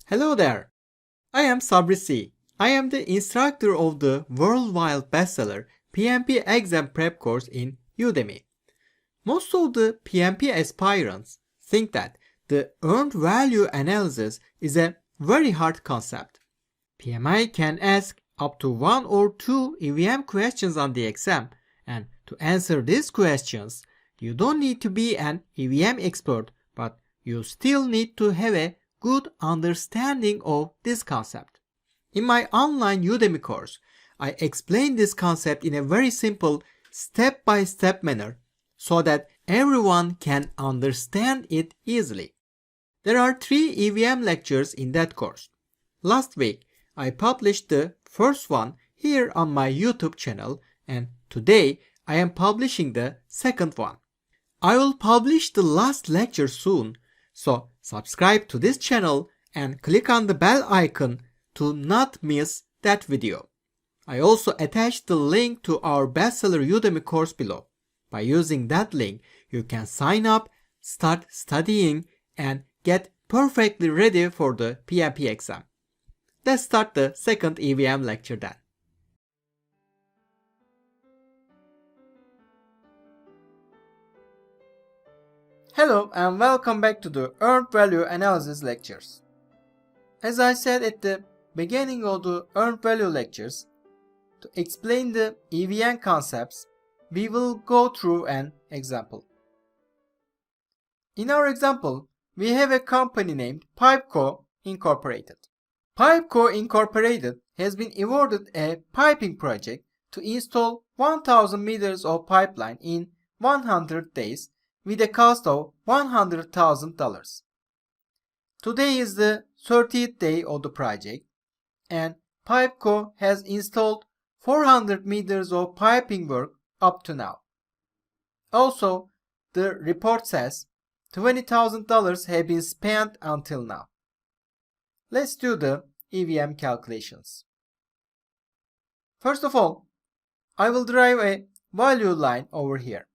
Hello there. I am Sabri C. I am the instructor of the worldwide bestseller PMP exam prep course in Udemy. Most of the PMP aspirants think that the earned value analysis is a very hard concept. PMI can ask up to 1 or 2 EVM questions on the exam, and to answer these questions, you don't need to be an EVM expert, but you still need to have a good understanding of this concept. In my online Udemy course, I explain this concept in a very simple step-by-step manner so that everyone can understand it easily. There are 3 EVM lectures in that course. Last week, I published the first one here on my YouTube channel, and today I am publishing the second one. I will publish the last lecture soon, so subscribe to this channel and click on the bell icon to not miss that video. I also attached the link to our bestseller Udemy course below. By using that link, you can sign up, start studying, and get perfectly ready for the PMP exam. Let's start the second EVM lecture then. Hello and welcome back to the Earned Value Analysis lectures. As I said at the beginning of the Earned Value lectures, to explain the EVM concepts, we will go through an example. In our example, we have a company named Pipeco Incorporated. Pipeco Incorporated has been awarded a piping project to install 1,000 meters of pipeline in 100 days with a cost of $100,000. Today is the 30th day of the project, and Pipeco has installed 400 meters of piping work up to now. Also, the report says $20,000 have been spent until now. Let's do the EVM calculations. First of all, I will drive a value line over here.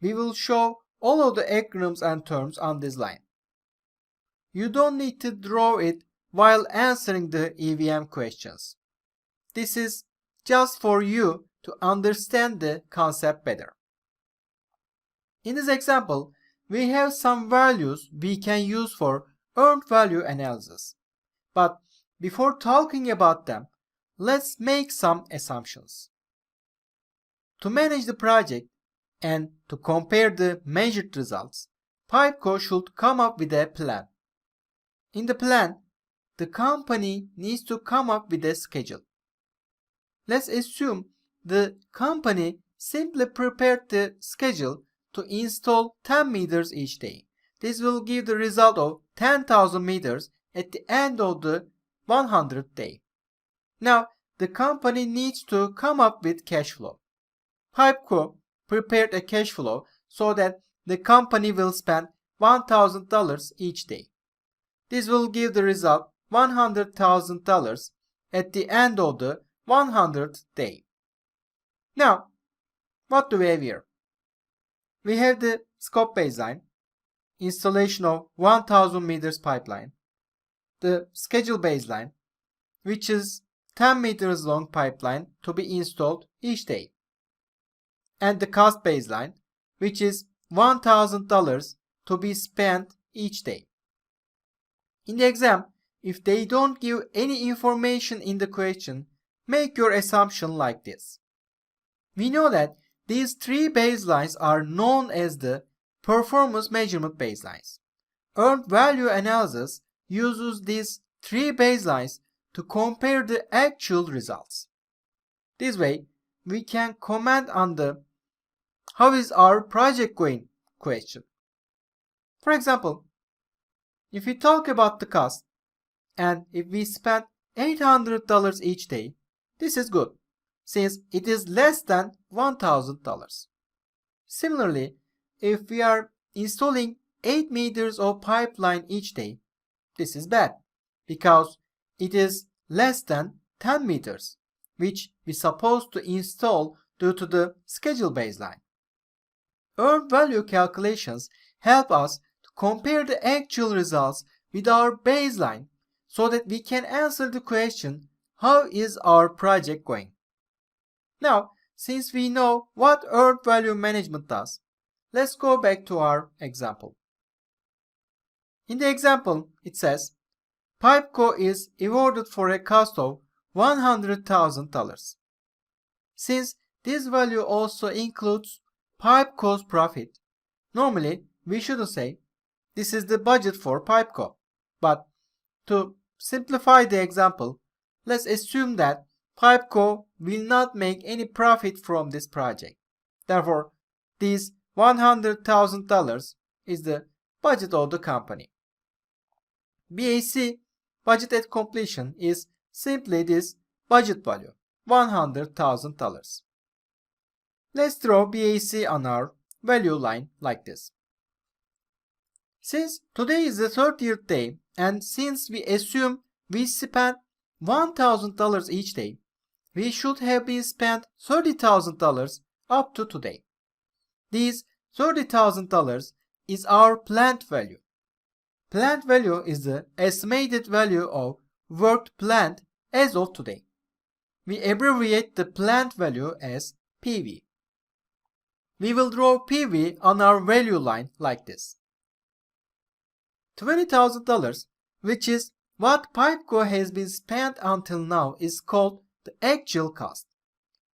We will show all of the acronyms and terms on this line. You don't need to draw it while answering the EVM questions. This is just for you to understand the concept better. In this example, we have some values we can use for earned value analysis. But before talking about them, let's make some assumptions. To manage the project and to compare the measured results, Pipeco should come up with a plan. In the plan, the company needs to come up with a schedule. Let's assume the company simply prepared the schedule to install 10 meters each day. This will give the result of 10,000 meters at the end of the 100th day. Now, the company needs to come up with cash flow. Pipeco prepared a cash flow so that the company will spend $1,000 each day. This will give the result $100,000 at the end of the 100th day. Now, what do we have here? We have the scope baseline, installation of 1,000 meters pipeline, the schedule baseline, which is 10 meters long pipeline to be installed each day, and the cost baseline, which is $1,000 to be spent each day. In the exam, if they don't give any information in the question, make your assumption like this. We know that these 3 baselines are known as the performance measurement baselines. Earned value analysis uses these 3 baselines to compare the actual results. This way, we can comment on the "how is our project going?" question. For example, if we talk about the cost, and if we spend $800 each day, this is good, since it is less than $1,000. Similarly, if we are installing 8 meters of pipeline each day, this is bad, because it is less than 10 meters, which we are supposed to install due to the schedule baseline. Earned value calculations help us to compare the actual results with our baseline so that we can answer the question, how is our project going? Now, since we know what earned value management does, let's go back to our example. In the example, it says, Pipeco is awarded for a cost of $100,000. Since this value also includes Pipeco's profit, normally we shouldn't say this is the budget for Pipeco. But to simplify the example, let's assume that Pipeco will not make any profit from this project. Therefore, this $100,000 is the budget of the company. BAC, budget at completion, is simply this budget value, $100,000. Let's draw BAC on our value line like this. Since today is the 30th day and since we assume we spent $1,000 each day, we should have been spent $30,000 up to today. This $30,000 is our planned value. Planned value is the estimated value of work planned as of today. We abbreviate the planned value as PV. We will draw PV on our value line like this. $20,000, which is what Pipeco has been spent until now, is called the actual cost.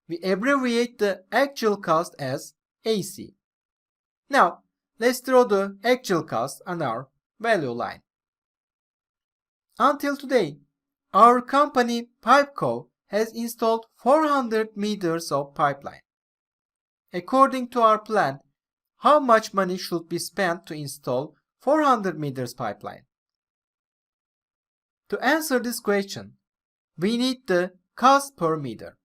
We abbreviate the actual cost as AC. Now, let's draw the actual cost on our value line. Until today, our company Pipeco has installed 400 meters of pipeline. According to our plan, how much money should be spent to install 400 meters pipeline? To answer this question, we need the cost per meter.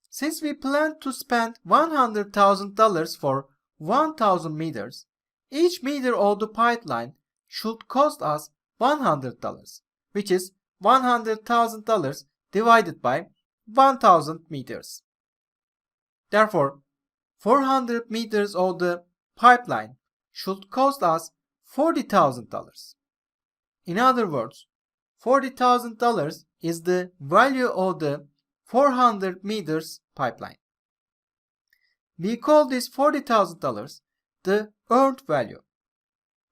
Since we plan to spend $100,000 for 1,000 meters, each meter of the pipeline should cost us $100, which is $100,000 divided by 1,000 meters. Therefore, 400 meters of the pipeline should cost us $40,000. In other words, $40,000 is the value of the 400 meters pipeline. We call this $40,000 the earned value.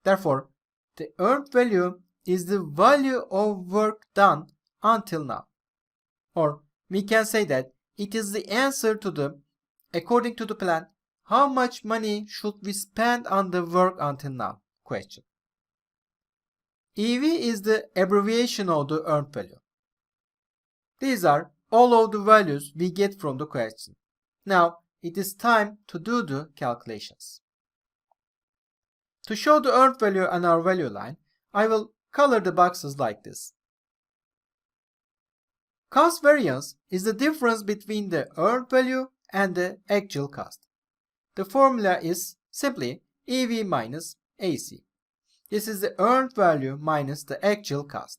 Therefore, the earned value is the value of work done until now. Or we can say that it is the answer to the, according to the plan, how much money should we spend on the work until now question. EV is the abbreviation of the earned value. These are all of the values we get from the question. Now it is time to do the calculations. To show the earned value on our value line, I will color the boxes like this. Cost variance is the difference between the earned value and the actual cost. The formula is simply EV minus AC. This is the earned value minus the actual cost.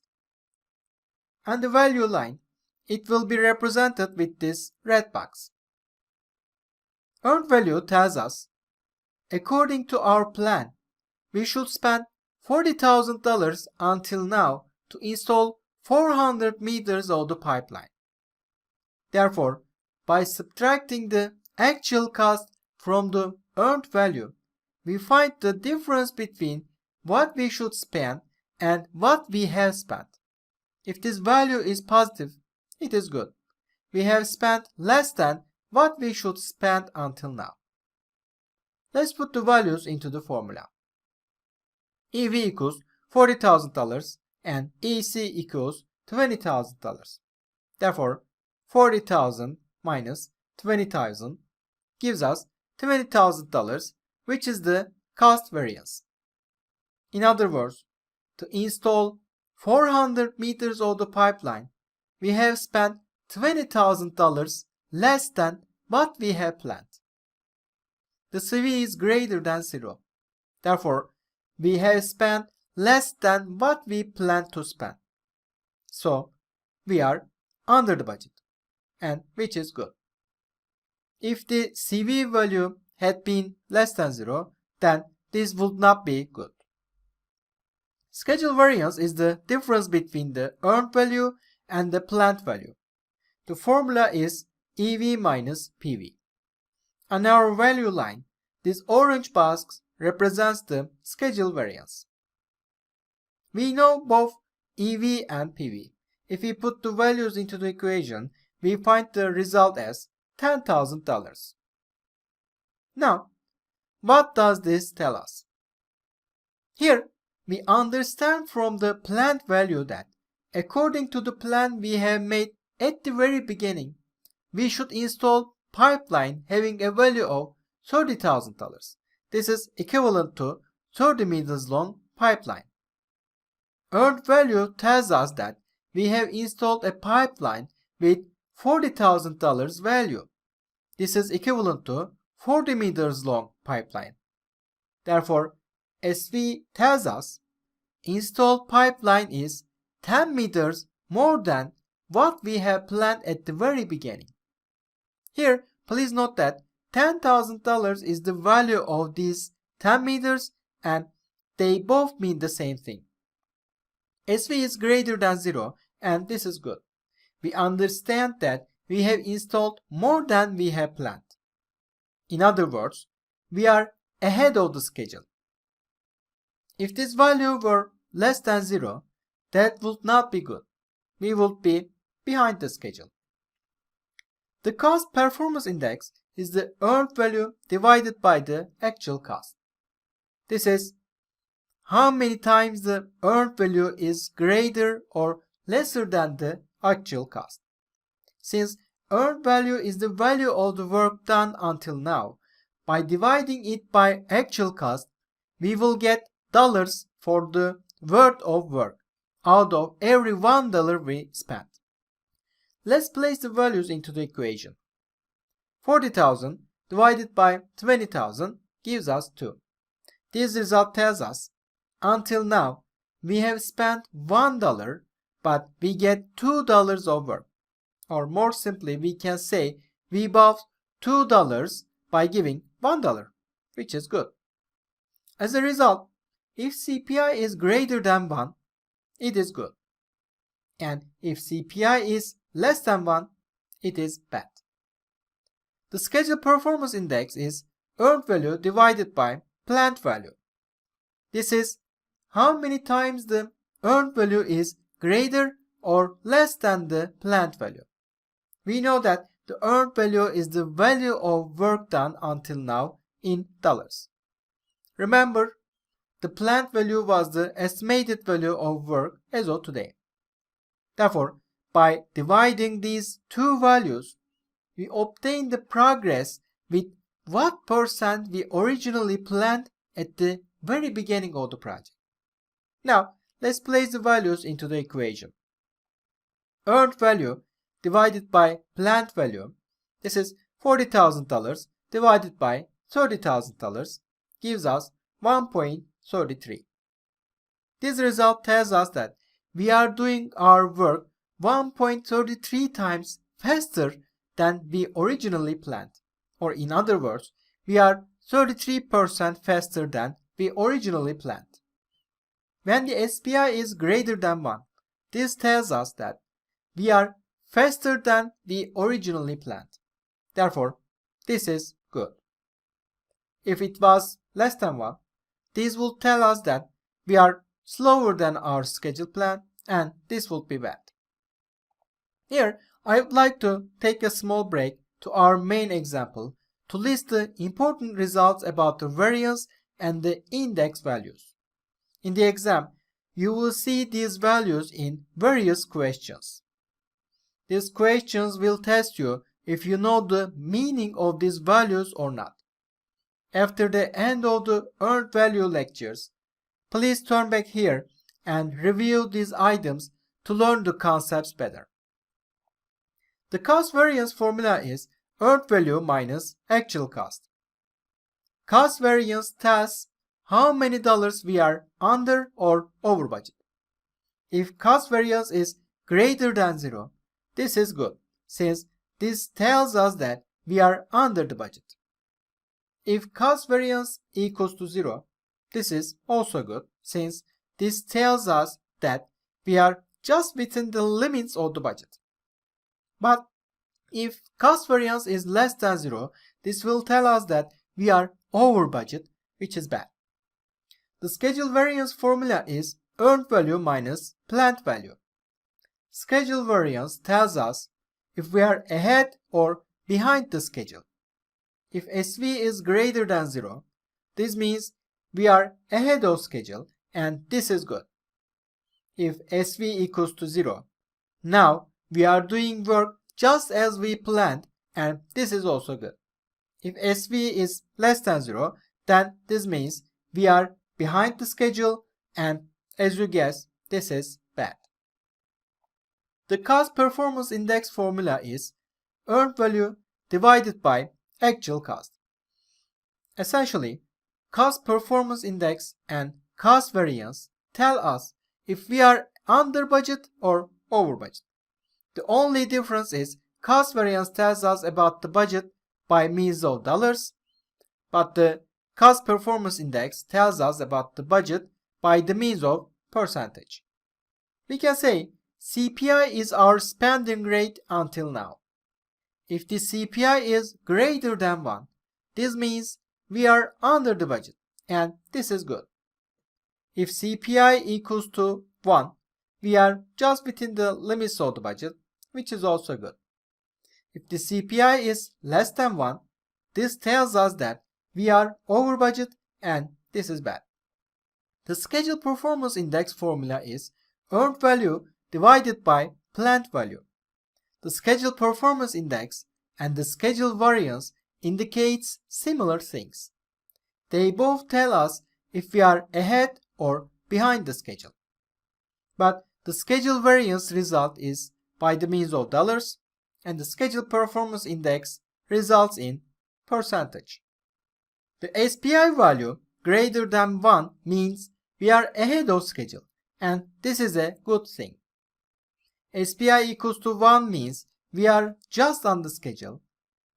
On the value line, it will be represented with this red box. Earned value tells us, according to our plan, we should spend $40,000 until now to install 400 meters of the pipeline. Therefore, by subtracting the actual cost from the earned value, we find the difference between what we should spend and what we have spent. If this value is positive, it is good. We have spent less than what we should spend until now. Let's put the values into the formula. EV equals $40,000 and AC equals $20,000. Therefore, 40,000 minus 20,000 gives us $20,000, which is the cost variance. In other words, to install 400 meters of the pipeline, we have spent $20,000 less than what we have planned. The CV is greater than 0. Therefore, we have spent less than what we planned to spend. So, we are under the budget, and which is good. If the CV value had been less than 0, then this would not be good. Schedule variance is the difference between the earned value and the planned value. The formula is EV minus PV. On our value line, this orange box represents the schedule variance. We know both EV and PV. If we put the values into the equation, we find the result as $10,000. Now, what does this tell us? Here, we understand from the planned value that according to the plan we have made at the very beginning, we should install pipeline having a value of $30,000. This is equivalent to 30 meters long pipeline. Earned value tells us that we have installed a pipeline with $40,000 value. This is equivalent to 40 meters long pipeline. Therefore, SV tells us installed pipeline is 10 meters more than what we have planned at the very beginning. Here, please note that $10,000 is the value of these 10 meters and they both mean the same thing. SV is greater than 0 and this is good. We understand that we have installed more than we have planned. In other words, we are ahead of the schedule. If this value were less than 0, that would not be good. We would be behind the schedule. The cost performance index is the earned value divided by the actual cost. This is how many times the earned value is greater or lesser than the actual cost. Since earned value is the value of the work done until now, by dividing it by actual cost, we will get dollars for the worth of work out of every $1 we spent. Let's place the values into the equation. 40,000 divided by 20,000 gives us 2. This result tells us, until now, we have spent $1, but we get $2 of work. Or more simply, we can say we bought $2 by giving $1, which is good. As a result, if CPI is greater than 1, it is good. And if CPI is less than 1, it is bad. The schedule performance index is earned value divided by planned value. This is how many times the earned value is greater or less than the planned value. We know that the earned value is the value of work done until now in dollars. Remember, the planned value was the estimated value of work as of today. Therefore, by dividing these two values, we obtain the progress with what percent we originally planned at the very beginning of the project. Now, let's place the values into the equation. Earned value divided by planned value, this is $40,000 divided by $30,000, gives us 1.33. This result tells us that we are doing our work 1.33 times faster than we originally planned. Or in other words, we are 33% faster than we originally planned. When the SPI is greater than 1, this tells us that we are faster than we originally planned. Therefore, this is good. If it was less than 1, this will tell us that we are slower than our schedule plan and this will be bad. Here, I would like to take a small break to our main example to list the important results about the variance and the index values. In the exam, you will see these values in various questions. These questions will test you if you know the meaning of these values or not. After the end of the earned value lectures, please turn back here and review these items to learn the concepts better. The cost variance formula is earned value minus actual cost. Cost variance tells how many dollars we are under or over budget. If cost variance is greater than 0, this is good, since this tells us that we are under the budget. If cost variance equals to 0, this is also good, since this tells us that we are just within the limits of the budget. But if cost variance is less than 0, this will tell us that we are over budget, which is bad. The schedule variance formula is earned value minus planned value. Schedule variance tells us if we are ahead or behind the schedule. If SV is greater than 0, this means we are ahead of schedule and this is good. If SV equals to 0, now we are doing work just as we planned and this is also good. If SV is less than 0, then this means we are behind the schedule and as you guess, this is bad. The cost performance index formula is earned value divided by actual cost. Essentially, cost performance index and cost variance tell us if we are under budget or over budget. The only difference is cost variance tells us about the budget by means of dollars, but the cost performance index tells us about the budget by the means of percentage. We can say CPI is our spending rate until now. If the CPI is greater than 1, this means we are under the budget and this is good. If CPI equals to 1, we are just within the limits of the budget, which is also good. If the CPI is less than 1, this tells us that we are over budget and this is bad. The schedule performance index formula is earned value divided by planned value. The schedule performance index and the schedule variance indicates similar things. They both tell us if we are ahead or behind the schedule. But the schedule variance result is by the means of dollars and the schedule performance index results in percentage. The SPI value greater than 1 means we are ahead of schedule and this is a good thing. SPI equals to 1 means we are just on the schedule.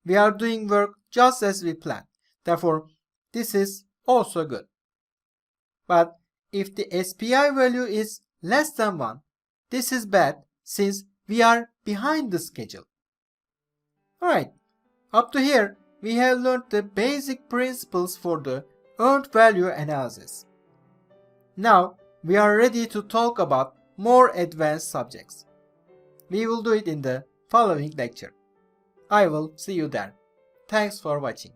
We are doing work just as we planned. Therefore, this is also good. But if the SPI value is less than 1, this is bad since we are behind the schedule. Alright, up to here we have learned the basic principles for the earned value analysis. Now we are ready to talk about more advanced subjects. We will do it in the following lecture. I will see you there. Thanks for watching.